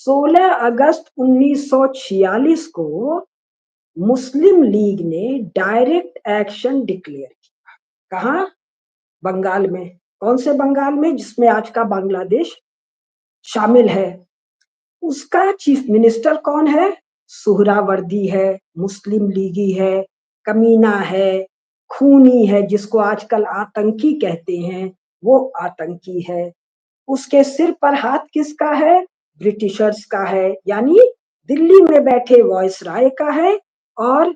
16 अगस्त 1946 को मुस्लिम लीग ने direct action declare किया। कहाँ? बंगाल में। कौन से बंगाल में? जिसमें आज का बांग्लादेश शामिल है। उसका चीफ मिनिस्टर कौन है? सुहरावर्दी है, मुस्लिम लीगी है, कमीना है, खूनी है, जिसको आजकल आतंकी कहते हैं, वो आतंकी है। उसके सिर पर हाथ किसका है? ब्रिटिशर्स का है, यानी दिल्ली में बैठे वायसराय का है, और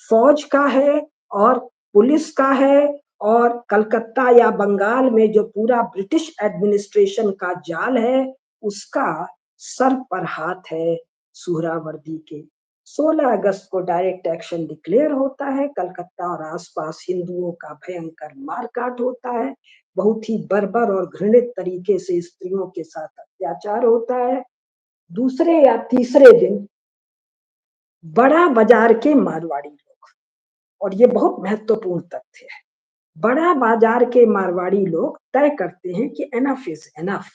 फौज का है, और पुलिस का है, और कलकत्ता या बंगाल में जो पूरा ब्रिटिश एडमिनिस्ट्रेशन का जाल है, उसका सर पर हाथ है सुहरावर्दी के। 16 अगस्त को डायरेक्ट एक्शन डिक्लेयर होता है। कलकत्ता और आसपास हिंदुओं का भयंकर मारकाट होता है। बहुत ही बर्बर और घृणित तरीके से स्त्रियों के साथ अत्याचार होता है। दूसरे या तीसरे दिन बड़ा बाजार के मारवाड़ी लोग, और ये बहुत महत्वपूर्ण तथ्य है, बड़ा बाजार के मारवाड़ी लोग तय करते हैं कि एनफ इज एनफ।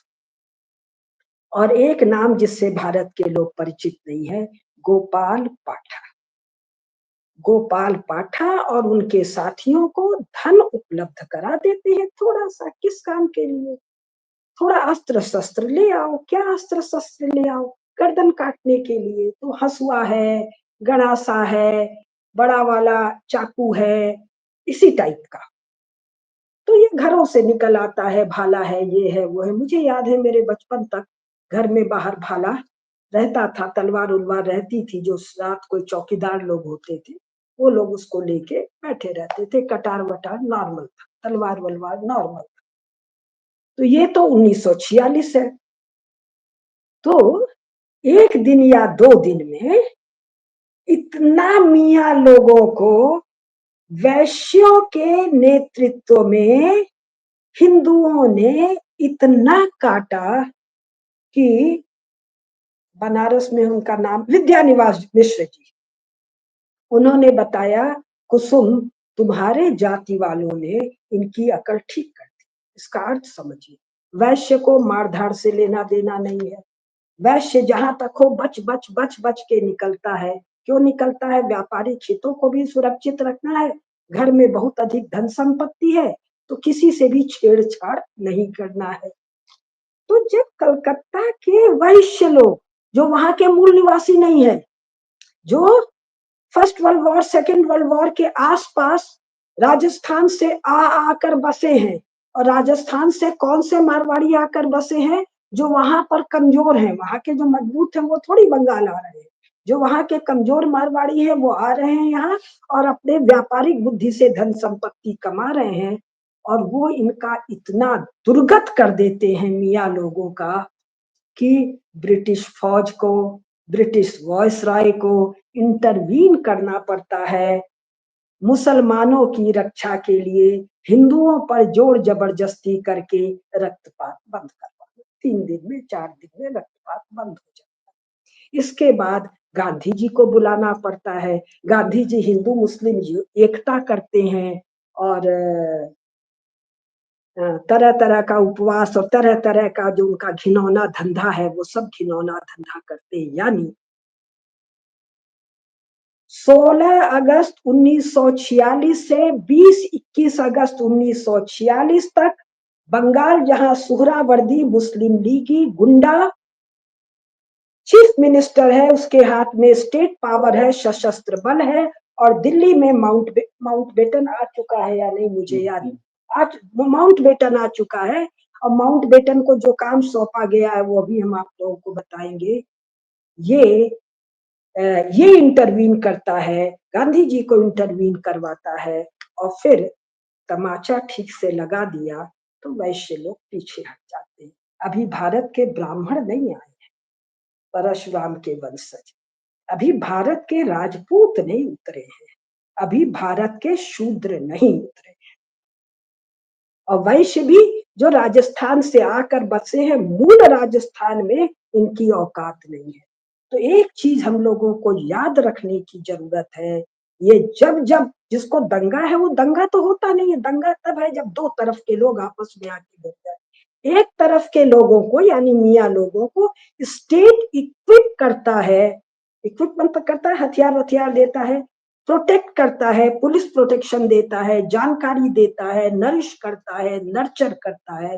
और एक नाम जिससे भारत के लोग परिचित नहीं है, गोपाल पाठा। गोपाल पाठा और उनके साथियों को धन उपलब्ध करा देते हैं। थोड़ा सा किस काम के लिए? थोड़ा अस्त्र शस्त्र ले आओ। क्या अस्त्र शस्त्र ले आओ? गर्दन काटने के लिए तो हसुआ है, गणासा है, बड़ा वाला चाकू है, इसी टाइप का। तो ये घरों से निकल आता है, भाला है, ये है, वो है। मुझे याद है मेरे बचपन तक घर में बाहर भाला रहता था, तलवार उलवार रहती थी, जो रात को चौकीदार लोग होते थे, वो लोग उसको लेके बैठे रहते थे। कटार वटार नॉर्मल था, तलवार वलवार नॉर्मल। तो ये तो 1946 है। तो एक दिन या 2 दिन में इतना मियाँ लोगों को वैश्यों के नेतृत्व में हिंदुओं ने इतना काटा कि बनारस में उनका नाम विद्यानिवास मिश्र जी, उन्होंने बताया, कुसुम, तुम्हारे जाति वालों ने इनकी अकल ठीक कर दी। इसका अर्थ समझिए, वैश्य को मारधाड़ से लेना देना नहीं है। वैश्य जहां तक हो बच बच बच बच के निकलता है। क्यों निकलता है? व्यापारिक हितों को भी सुरक्षित रखना है, घर में बहुत अधिक धन संपत्ति है, तो किसी से भी छेड़छाड़ नहीं करना है। तो जब कलकत्ता के वैश्य लोग, जो वहां के मूल निवासी नहीं है, जो first world war, second world war के आसपास राजस्थान से आकर बसे हैं, और राजस्थान से कौन से मारवाड़ी आकर बसे हैं? जो वहां पर कमजोर हैं। वहां के जो मजबूत हैं वो थोड़ी बंगाल आ रहे हैं। जो वहां के कमजोर मारवाड़ी हैं वो आ रहे हैं यहाँ, और अपने व्यापारिक बुद्धि से धन संपत्ति कमा रहे हैं। और वो इनका इतना दुर्गत कर देते हैं मियाँ लोगों का, कि ब्रिटिश फौज को, ब्रिटिश वॉयसराय को इंटरवीन करना पड़ता है। मुसलमानों की रक्षा के लिए हिंदुओं पर जोर जबरदस्ती करके रक्तपात बंद करवा दो। 3 दिन में, 4 दिन में रक्तपात बंद हो जाता है। इसके बाद गांधी जी को बुलाना पड़ता है। गांधी जी हिंदू मुस्लिम एकता करते हैं, और तरह तरह का उपवास और तरह तरह का जो उनका घिनौना धंधा है, वो सब घिनौना धंधा करते हैं। यानी 16 अगस्त 1946 से 20-21 अगस्त 1946 तक बंगाल, जहां सुहरावर्दी मुस्लिम लीगी गुंडा चीफ मिनिस्टर है, उसके हाथ में स्टेट पावर है, सशस्त्र बल है, और दिल्ली में माउंट बेटन आ चुका है या नहीं मुझे याद नहीं। आज माउंट बेटन आ चुका है, और माउंट बेटन को जो काम सौंपा गया है वो अभी हम आप लोगों को बताएंगे। ये ये इंटरवीन करता है, गांधी जी को इंटरवीन करवाता है, और फिर तमाचा ठीक से लगा दिया तो वैश्य लोग पीछे हट जाते हैं। अभी भारत के ब्राह्मण नहीं आए, परशुराम के वंशज। अभी भारत के राजपूत नहीं उतरे हैं, अभी भारत के शूद्र नहीं उतरे। और वैश्य भी जो राजस्थान से आकर बसे हैं, मूल राजस्थान में इनकी औकात नहीं है। तो एक चीज हम लोगों को याद रखने की जरूरत है, ये जब जब जिसको दंगा है, वो दंगा तो होता नहीं है, दंगा तब है जब दो तरफ के लोग आपस में आके लड़ जाए। एक तरफ के लोगों को यानी मियाँ लोगों को स्टेट इक्विप करता है, इक्विपमेंट करता है, हथियार देता है, प्रोटेक्ट करता है, पुलिस प्रोटेक्शन देता है, जानकारी देता है, नरिश करता है, नर्चर करता है,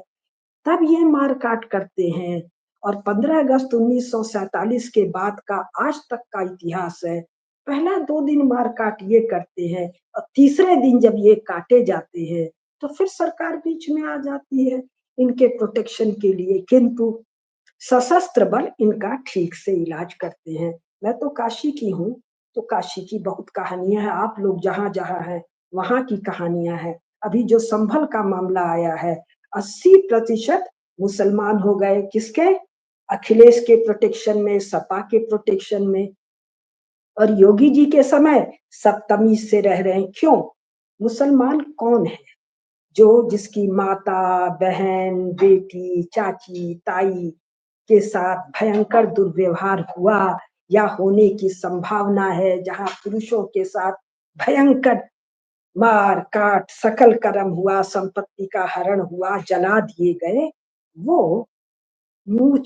तब ये मारकाट करते हैं। और 15 अगस्त 1947 के बाद का आज तक का इतिहास है, पहला 2 दिन मारकाट ये करते हैं और तीसरे दिन जब ये काटे जाते हैं तो फिर सरकार बीच में आ जाती है इनके प्रोटेक्शन के लिए, किंतु सशस्त्र बल इनका ठीक से इलाज करते हैं। मैं तो काशी की हूँ, तो काशी की बहुत कहानियां हैं, आप लोग जहाँ जहाँ हैं वहां की कहानियां हैं। अभी जो संभल का मामला आया है, 80% मुसलमान हो गए, किसके? अखिलेश के प्रोटेक्शन में, सपा के प्रोटेक्शन में। और योगी जी के समय सब तमीज से रह रहे हैं। क्यों? मुसलमान कौन है जो जिसकी माता, बहन, बेटी, चाची, ताई के साथ भयंकर दुर्व्यवहार हुआ या होने की संभावना है, जहां पुरुषों के साथ भयंकर मार काट सकल कर्म हुआ, संपत्ति का हरण हुआ, जला दिए गए, वो मुंह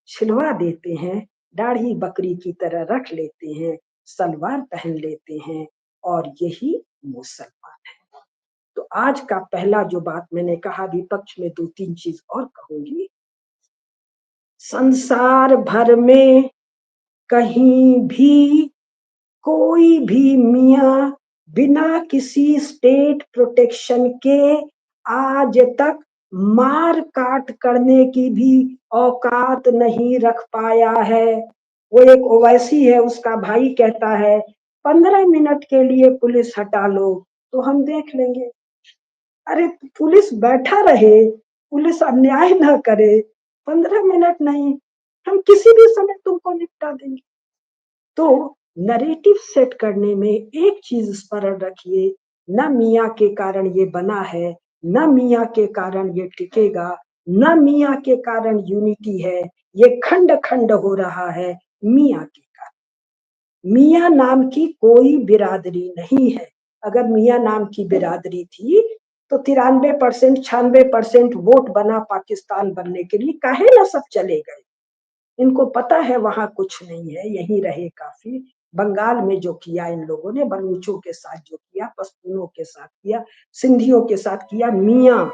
छिलवा देते हैं, दाढ़ी बकरी की तरह रख लेते हैं, सलवार पहन लेते हैं, और यही मुसलमान है। तो आज का पहला जो बात मैंने कहा, विपक्ष में 2-3 चीज और कहूंगी। संसार भर में कहीं भी कोई भी मियाँ बिना किसी स्टेट प्रोटेक्शन के आज तक मार काट करने की भी औकात नहीं रख पाया है। वो एक ओवैसी है, उसका भाई कहता है 15 मिनट के लिए पुलिस हटा लो तो हम देख लेंगे। अरे पुलिस बैठा रहे, पुलिस अन्याय ना करे, 15 मिनट नहीं, हम किसी भी समय तुमको निपटा देंगे। तो नरेटिव सेट करने में एक चीज स्मरण रखिए, न मियाँ के कारण ये बना है, न मियाँ के कारण ये टिकेगा, न मियाँ के कारण यूनिटी है, ये खंड खंड हो रहा है मियाँ के कारण। मियाँ नाम की कोई बिरादरी नहीं है। अगर मियाँ नाम की बिरादरी थी तो 93%, 96% वोट बना पाकिस्तान बनने के लिए, काहे ना सब चले गए। इनको पता है वहां कुछ नहीं है, यहीं रहे काफी। बंगाल में जो किया इन लोगों ने, बलूचों के साथ जो किया, पश्तूनों के साथ किया, सिंधियों के साथ किया, मियाँ